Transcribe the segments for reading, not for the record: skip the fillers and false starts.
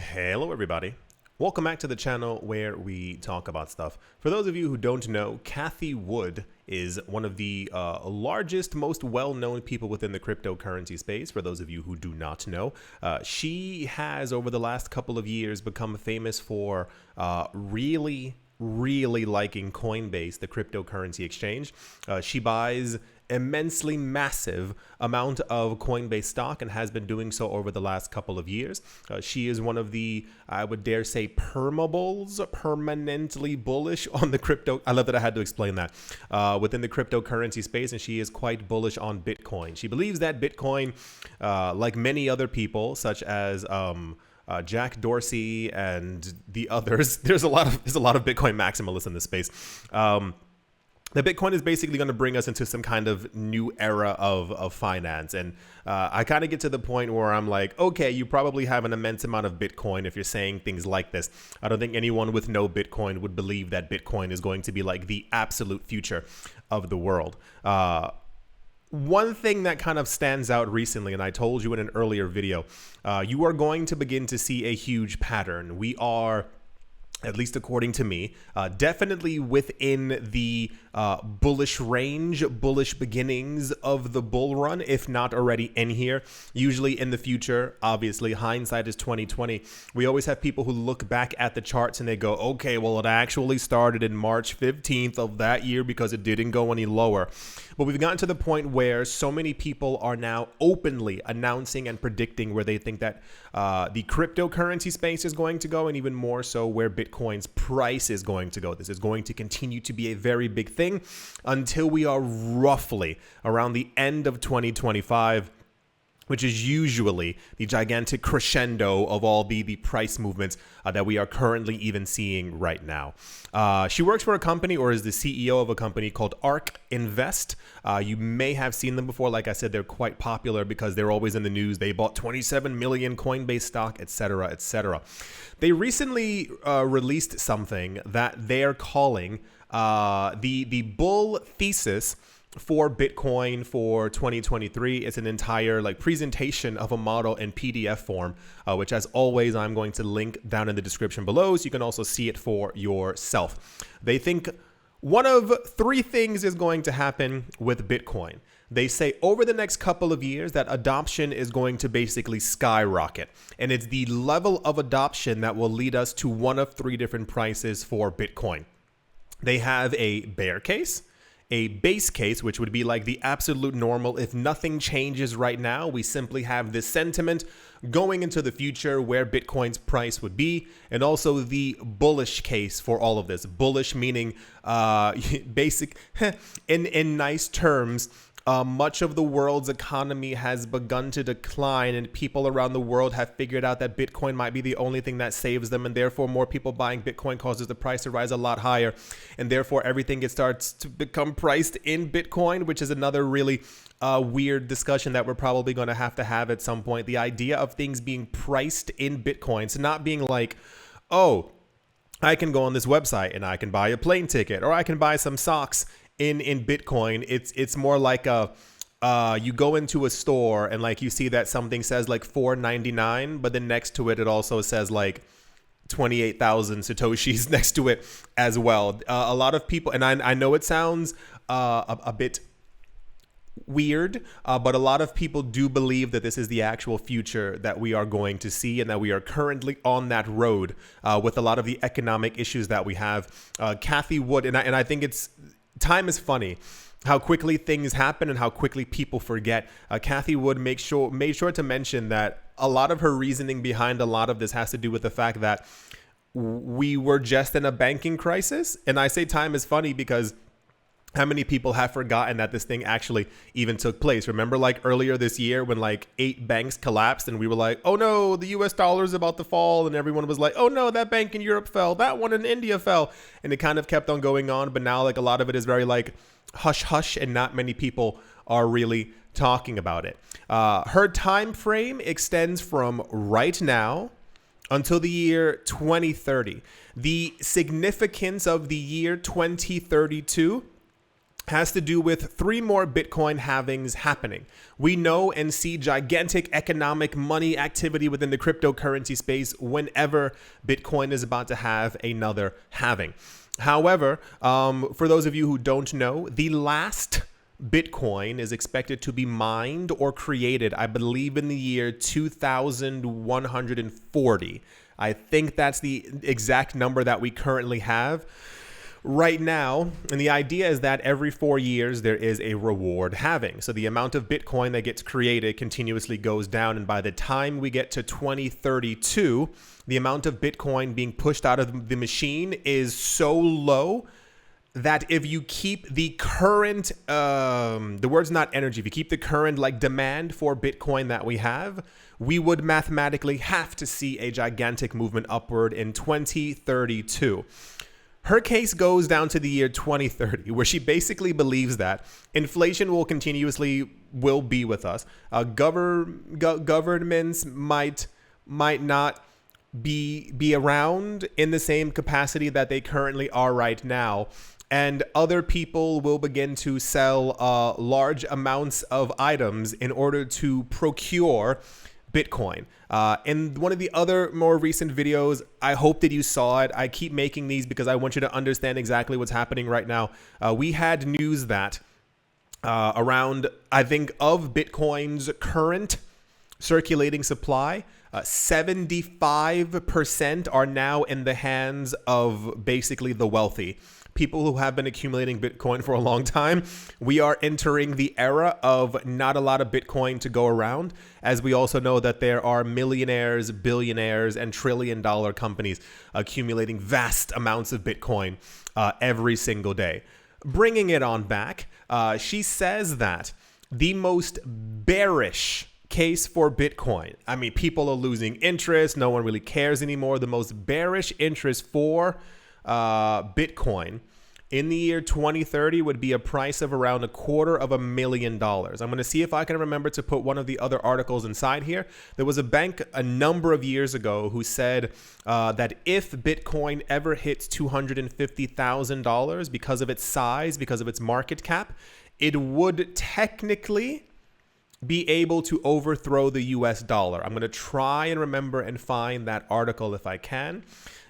Hello everybody. Welcome back to the channel where we talk about stuff. For those of you who don't know, Cathie Wood is one of the largest, most well-known people within the cryptocurrency space. For those of you who do not know, she has over the last couple of years become famous for really liking Coinbase, the cryptocurrency exchange. She buys immensely massive amount of Coinbase stock and has been doing so over the last couple of years. She is one of the, I would dare say, permanently bullish on the crypto. I love that I had to explain that within the cryptocurrency space, and she is quite bullish on Bitcoin. She believes that Bitcoin, like many other people, such as Jack Dorsey and the others, there's a lot of Bitcoin maximalists in this space. The Bitcoin is basically going to bring us into some kind of new era of finance. And I kind of get to the point where I'm like, okay, you probably have an immense amount of Bitcoin if you're saying things like this. I don't think anyone with no Bitcoin would believe that Bitcoin is going to be like the absolute future of the world. One thing that kind of stands out recently, and I told you in an earlier video, you are going to begin to see a huge pattern. We are, at least according to me, definitely within the bullish range, bullish beginnings of the bull run, if not already in here. Usually in the future, obviously, hindsight is 2020. We always have people who look back at the charts and they go, okay, well, it actually started in March 15th of that year because it didn't go any lower. But we've gotten to the point where so many people are now openly announcing and predicting where they think that the cryptocurrency space is going to go, and even more so where Bitcoin's price is going to go. This is going to continue to be a very big thing until we are roughly around the end of 2025, which is usually the gigantic crescendo of all the price movements that we are currently even seeing right now. She works for a company, or is the CEO of a company called Ark Invest. You may have seen them before. Like I said, they're quite popular because they're always in the news. They bought 27 million Coinbase stock, etc., etc. They recently released something that they're calling the bull thesis for Bitcoin for 2023. It's an entire presentation of a model in PDF form, which as always, I'm going to link down in the description below so you can also see it for yourself. They think one of three things is going to happen with Bitcoin. They say over the next couple of years that adoption is going to basically skyrocket. And it's the level of adoption that will lead us to one of three different prices for Bitcoin. They have a bear case, a base case, which would be like the absolute normal. If nothing changes right now, we simply have this sentiment going into the future where Bitcoin's price would be, and also the bullish case for all of this. Bullish meaning basic, in nice terms, much of the world's economy has begun to decline, and people around the world have figured out that Bitcoin might be the only thing that saves them, and therefore more people buying Bitcoin causes the price to rise a lot higher, and therefore everything starts to become priced in Bitcoin, which is another really weird discussion that we're probably going to have at some point. The idea of things being priced in Bitcoin, so not being like, oh, I can go on this website and I can buy a plane ticket, or I can buy some socks in Bitcoin. It's more like you go into a store and you see that something says $4.99, but then next to it also says 28,000 Satoshis next to it as well. A lot of people, and I know it sounds a bit weird, but a lot of people do believe that this is the actual future that we are going to see, and that we are currently on that road with a lot of the economic issues that we have. Cathie Wood, and I think time is funny, how quickly things happen and how quickly people forget. Cathie Wood made sure to mention that a lot of her reasoning behind a lot of this has to do with the fact that we were just in a banking crisis. And I say time is funny because how many people have forgotten that this thing actually even took place? Remember earlier this year when 8 banks collapsed and we were like, oh no, the US dollar is about to fall. And everyone was like, oh no, that bank in Europe fell. That one in India fell. And it kind of kept on going on. But now a lot of it is very hush hush, and not many people are really talking about it. Her time frame extends from right now until the year 2030. The significance of the year 2032 has to do with 3 more Bitcoin halvings happening. We know and see gigantic economic money activity within the cryptocurrency space whenever Bitcoin is about to have another halving. However, for those of you who don't know, the last Bitcoin is expected to be mined or created, I believe, in the year 2140. I think that's the exact number that we currently have right now. And the idea is that every 4 years there is a reward halving. So the amount of Bitcoin that gets created continuously goes down. And by the time we get to 2032, the amount of Bitcoin being pushed out of the machine is so low that if you keep the current, the word's not energy, if you keep the current like demand for Bitcoin that we have, we would mathematically have to see a gigantic movement upward in 2032. Her case goes down to the year 2030, where she basically believes that inflation will be with us. Governments might not be around in the same capacity that they currently are right now. And other people will begin to sell large amounts of items in order to procure Bitcoin. In one of the other more recent videos, I hope that you saw it. I keep making these because I want you to understand exactly what's happening right now. We had news that around, I think, of Bitcoin's current circulating supply, 75% are now in the hands of basically the wealthy. People who have been accumulating Bitcoin for a long time. We are entering the era of not a lot of Bitcoin to go around, as we also know that there are millionaires, billionaires, and trillion-dollar companies accumulating vast amounts of Bitcoin every single day. Bringing it on back, she says that the most bearish case for Bitcoin, I mean, people are losing interest. No one really cares anymore. The most bearish interest for Bitcoin in the year 2030 would be a price of around $250,000. I'm going to see if I can remember to put one of the other articles inside here. There was a bank a number of years ago who said that if Bitcoin ever hits $250,000 because of its size, because of its market cap, it would technically be able to overthrow the US dollar. I'm going to try and remember and find that article if I can.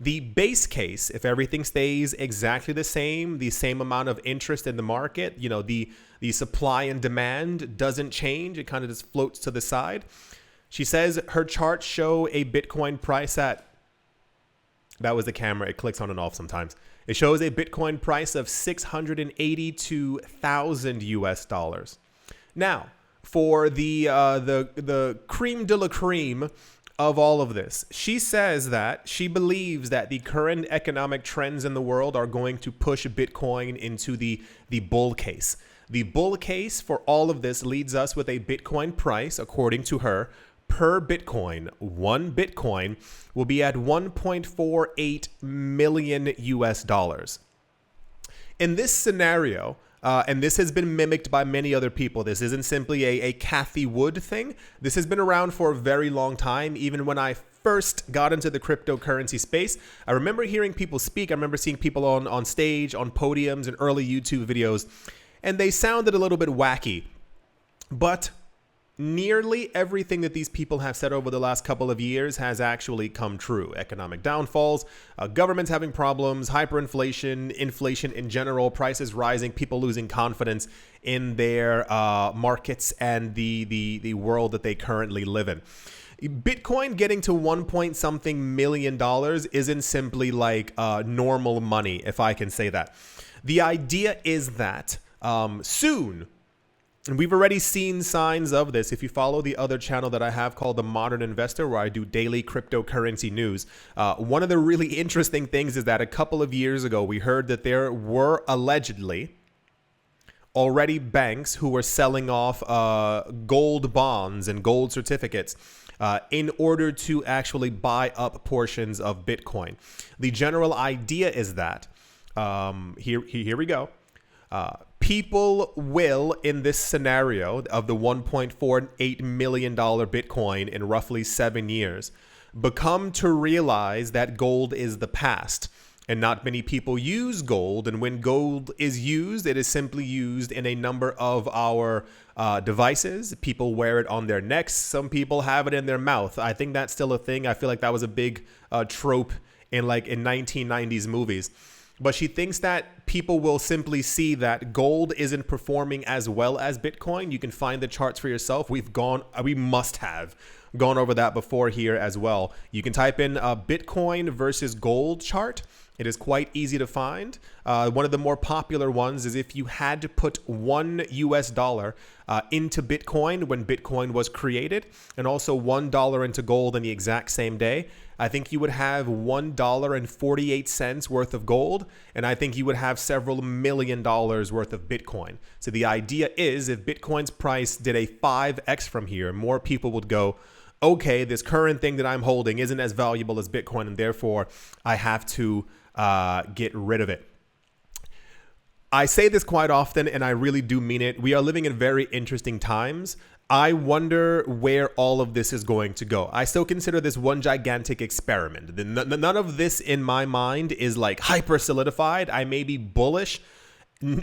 The base case, if everything stays exactly the same amount of interest in the market, you know, the supply and demand doesn't change, it kind of just floats to the side. She says her charts show a Bitcoin price at, that was the camera, it clicks on and off sometimes. It shows a Bitcoin price of 682,000 US dollars. Now, for the cream de la cream of all of this, she says that she believes that the current economic trends in the world are going to push Bitcoin into the bull case. The bull case for all of this leads us with a Bitcoin price, according to her, per Bitcoin. One Bitcoin will be at 1.48 million US dollars. In this scenario, and this has been mimicked by many other people. This isn't simply a Cathie Wood thing. This has been around for a very long time. Even when I first got into the cryptocurrency space, I remember hearing people speak. I remember seeing people on stage, on podiums, and early YouTube videos, and they sounded a little bit wacky. But nearly everything that these people have said over the last couple of years has actually come true. Economic downfalls, governments having problems, hyperinflation, inflation in general, prices rising, people losing confidence in their markets and the world that they currently live in. Bitcoin getting to 1 million dollars isn't simply like normal money, if I can say that. The idea is that soon, and we've already seen signs of this. If you follow the other channel that I have called The Modern Investor, where I do daily cryptocurrency news, one of the really interesting things is that a couple of years ago, we heard that there were allegedly already banks who were selling off gold bonds and gold certificates in order to actually buy up portions of Bitcoin. The general idea is that, here we go. People will, in this scenario of the $1.48 million Bitcoin in roughly 7 years, become to realize that gold is the past. and not many people use gold. And when gold is used, it is simply used in a number of our devices. People wear it on their necks. Some people have it in their mouth. I think that's still a thing. I feel like that was a big trope in 1990s movies. But she thinks that people will simply see that gold isn't performing as well as Bitcoin. You can find the charts for yourself. We must have gone over that before here as well. You can type in Bitcoin versus gold chart. It is quite easy to find. One of the more popular ones is if you had to put $1 into Bitcoin when Bitcoin was created, and also $1 into gold in the exact same day. I think you would have $1.48 worth of gold, and I think you would have several $1 million worth of Bitcoin. So the idea is if Bitcoin's price did a 5x from here, more people would go, okay, this current thing that I'm holding isn't as valuable as Bitcoin, and therefore I have to get rid of it. I say this quite often, and I really do mean it. We are living in very interesting times. I wonder where all of this is going to go. I still consider this one gigantic experiment. None of this in my mind is like hyper solidified. I may be bullish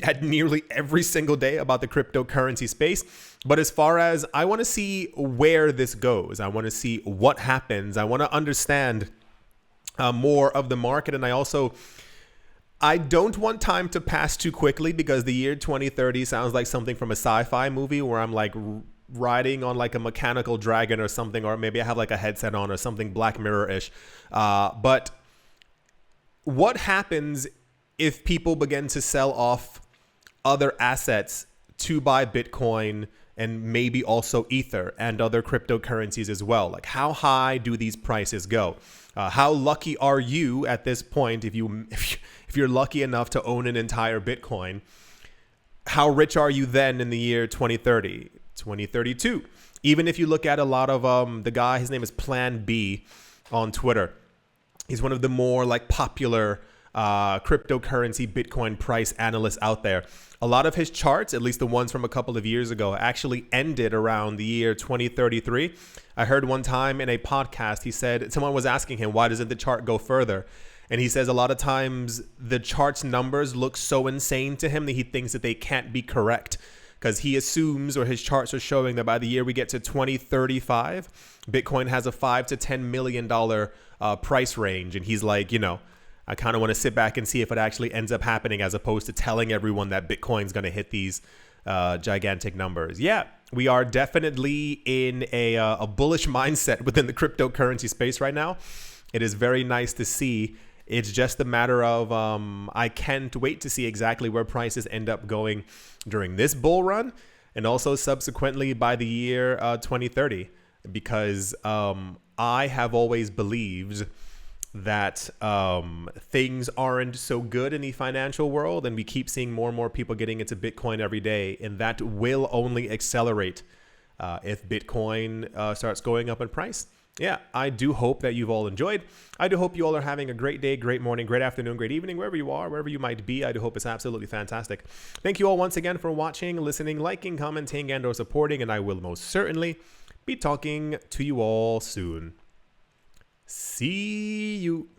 at nearly every single day about the cryptocurrency space. But as far as I want to see where this goes, I want to see what happens. I want to understand more of the market. And I don't want time to pass too quickly, because the year 2030 sounds like something from a sci-fi movie where I'm like riding on like a mechanical dragon or something, or maybe I have like a headset on or something Black Mirror-ish. But what happens if people begin to sell off other assets to buy Bitcoin and maybe also Ether and other cryptocurrencies as well? Like, how high do these prices go? How lucky are you at this point if you're lucky enough to own an entire Bitcoin? How rich are you then in the year 2030, 2032? Even if you look at a lot of the guy, his name is Plan B on Twitter. He's one of the more like popular cryptocurrency Bitcoin price analysts out there. A lot of his charts, at least the ones from a couple of years ago, actually ended around the year 2033. I heard one time in a podcast, he said, someone was asking him, why doesn't the chart go further? And he says a lot of times the chart's numbers look so insane to him that he thinks that they can't be correct, because he assumes, or his charts are showing, that by the year we get to 2035, Bitcoin has a $5 to $10 million price range. And he's like, I kind of want to sit back and see if it actually ends up happening, as opposed to telling everyone that Bitcoin's going to hit these gigantic numbers. Yeah, we are definitely in a bullish mindset within the cryptocurrency space right now. It is very nice to see. It's just a matter of I can't wait to see exactly where prices end up going during this bull run, and also subsequently by the year 2030, because I have always believed that things aren't so good in the financial world, and we keep seeing more and more people getting into Bitcoin every day, and that will only accelerate if Bitcoin starts going up in price. Yeah, I do hope that you've all enjoyed. I do hope you all are having a great day, great morning, great afternoon, great evening, wherever you are, wherever you might be. I do hope it's absolutely fantastic. Thank you all once again for watching, listening, liking, commenting, and or supporting, and I will most certainly be talking to you all soon. See you.